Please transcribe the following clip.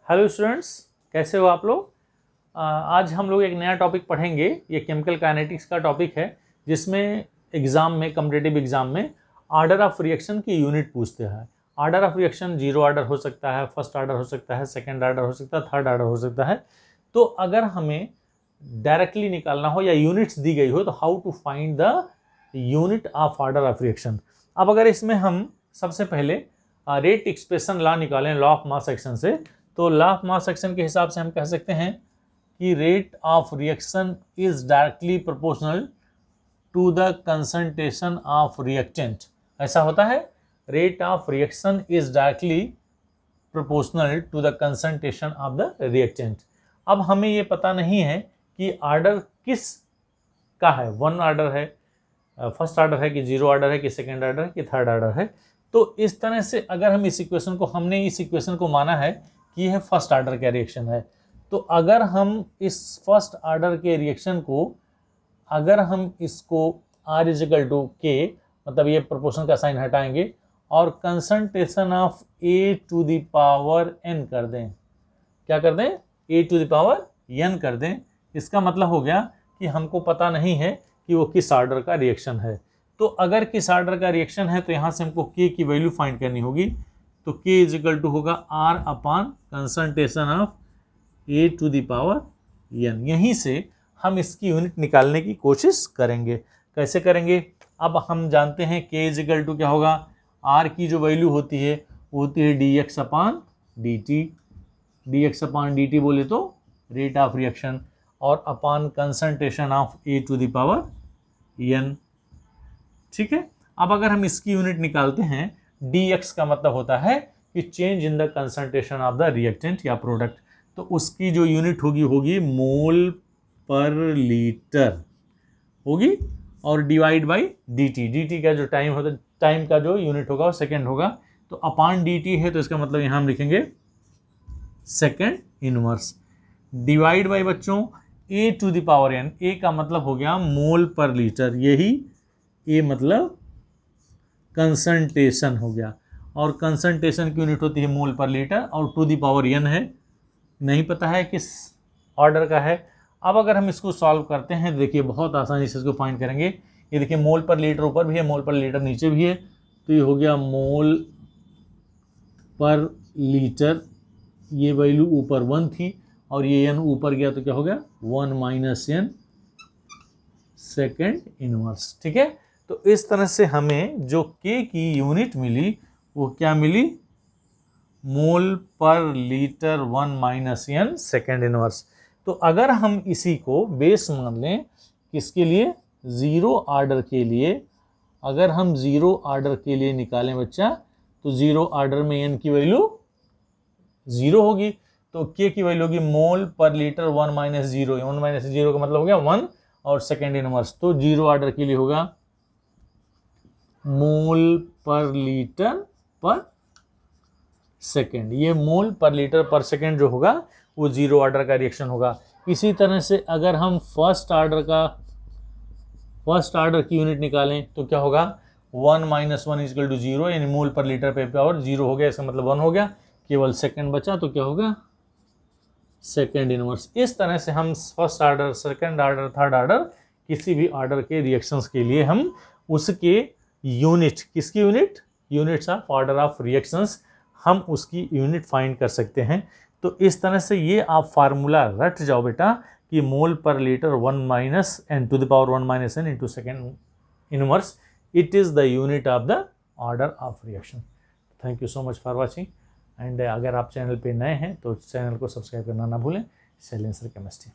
Hello students, कैसे हो आप लोग। आज हम लोग एक नया टॉपिक पढ़ेंगे। ये केमिकल काइनेटिक्स का टॉपिक है जिसमें एग्जाम में, कॉम्पिटिटिव एग्जाम में आर्डर ऑफ रिएक्शन की यूनिट पूछते हैं। आर्डर ऑफ रिएक्शन 0 आर्डर हो सकता है, फर्स्ट आर्डर हो सकता है, सेकंड आर्डर हो सकता है, थर्ड आर्डर हो सकता है। तो अगर हमें डायरेक्टली निकालना हो या यूनिट्स दी गई हो तो how to find the unit of order of reaction. अब अगर इसमें हम सबसे पहले रेट एक्सप्रेशन लॉ निकालें, लॉ ऑफ मास एक्शन से, तो लॉ ऑफ मास एक्शन के हिसाब से हम कह सकते हैं कि rate of reaction is directly proportional to the concentration of reactant. ऐसा होता है, rate of reaction is directly proportional to the concentration of the reactant. अब हमें ये पता नहीं है कि आर्डर किस का है, 1 आर्डर है, फर्स्ट आर्डर है कि 0 आर्डर है कि सेकेंड आर्डर है कि थर्ड आर्डर है। तो इस तरह से अगर हम इस इक्वेशन को, हमने इस इक्वेशन को माना है कि यह फर्स्ट आर्डर का रिएक्शन है, तो अगर हम इस फर्स्ट आर्डर के रिएक्शन को, अगर हम इसको R इजिकल टू के, मतलब ये प्रोपोर्शन का साइन हटाएंगे और concentration of A to the power n कर दें, क्या कर दें, A to the power n कर दें। इसका मतलब हो गया कि हमको पता नहीं है कि वो किस आर्डर का रिएक्शन है। तो अगर किस आर्डर का रिएक्शन है तो यहाँ से हमको K की वैल्यू फाइंड करनी होगी। तो K इजिकल टू होगा R upon concentration of A to the power n। यहीं से हम इसकी यूनिट निकालने की कोशिश करेंगे। कैसे करेंगे, अब हम जानते हैं K इजिकल टू क्या होगा, R की जो वैल्यू होती है वो होती है dx upon dt। dx upon dt बोले तो रेट ऑफ रिएक्शन, और upon concentration of A to the power n। ठीक है, अब अगर हम इसकी यूनिट निकालते हैं, dx का मतलब होता है कि change in the concentration of the reactant या प्रोडक्ट। तो उसकी जो यूनिट होगी मोल पर लीटर होगी, और डिवाइड बाई dt। dt का जो टाइम होता है, टाइम का जो यूनिट होगा वो सेकेंड होगा। तो अपॉन dt है तो इसका मतलब यहाँ हम लिखेंगे सेकेंड इनवर्स, डिवाइड बाई बच्चों A to the power n। A का मतलब हो गया मोल पर लीटर, यही A मतलब कंसंट्रेशन हो गया, और कंसंट्रेशन की यूनिट होती है मोल पर लीटर, और टू द पावर n है, नहीं पता है किस ऑर्डर का है। अब अगर हम इसको सॉल्व करते हैं, देखिए बहुत आसानी से इसको फाइंड करेंगे। ये देखिए मोल पर लीटर ऊपर भी है, मोल पर लीटर नीचे भी है, तो ये हो गया मोल पर लीटर, ये वैल्यू ऊपर 1 थी और ये n ऊपर गया तो क्या हो गया 1 माइनस n सेकेंड इनवर्स। ठीक है, तो इस तरह से हमें जो K की यूनिट मिली वो क्या मिली, मोल per litre 1 minus n second inverse. तो अगर हम इसी को बेस मान लें किसके लिए, 0 आर्डर के लिए, अगर हम 0 आर्डर के लिए निकालें बच्चा, तो 0 आर्डर में n की वैल्यू 0 होगी, तो K की वैल्यू होगी मोल पर लीटर 1 माइनस 0। 1 माइनस 0 का मतलब हो गया 1 और सेकेंड इनवर्स, तो 0 आर्डर के लिए होगा मोल पर लीटर पर सेकेंड। ये मोल पर लीटर पर सेकेंड जो होगा वो 0 आर्डर का रिएक्शन होगा। इसी तरह से अगर हम फर्स्ट आर्डर की यूनिट निकालें तो क्या होगा, 1 माइनस 1 इजकल टू 0, यानी मोल पर लीटर पे पावर 0 हो गया, इसका मतलब 1 हो गया, केवल सेकेंड बचा, तो क्या होगा सेकेंड इनवर्स। इस तरह से हम first order, second order, third order, किसी भी आर्डर के रिएक्शंस के लिए हम उसके यूनिट, किसकी unit, units of order of reactions, हम उसकी यूनिट फाइंड कर सकते हैं। तो इस तरह से ये आप फार्मूला रट जाओ बेटा कि mole per litre 1 minus n to the power 1 minus n into second inverse, it is the unit of the order of reaction. Thank you so much for watching, and अगर आप चैनल पे नए हैं तो चैनल को subscribe करना ना भूलें। शैलेंद्र केमिस्ट्री।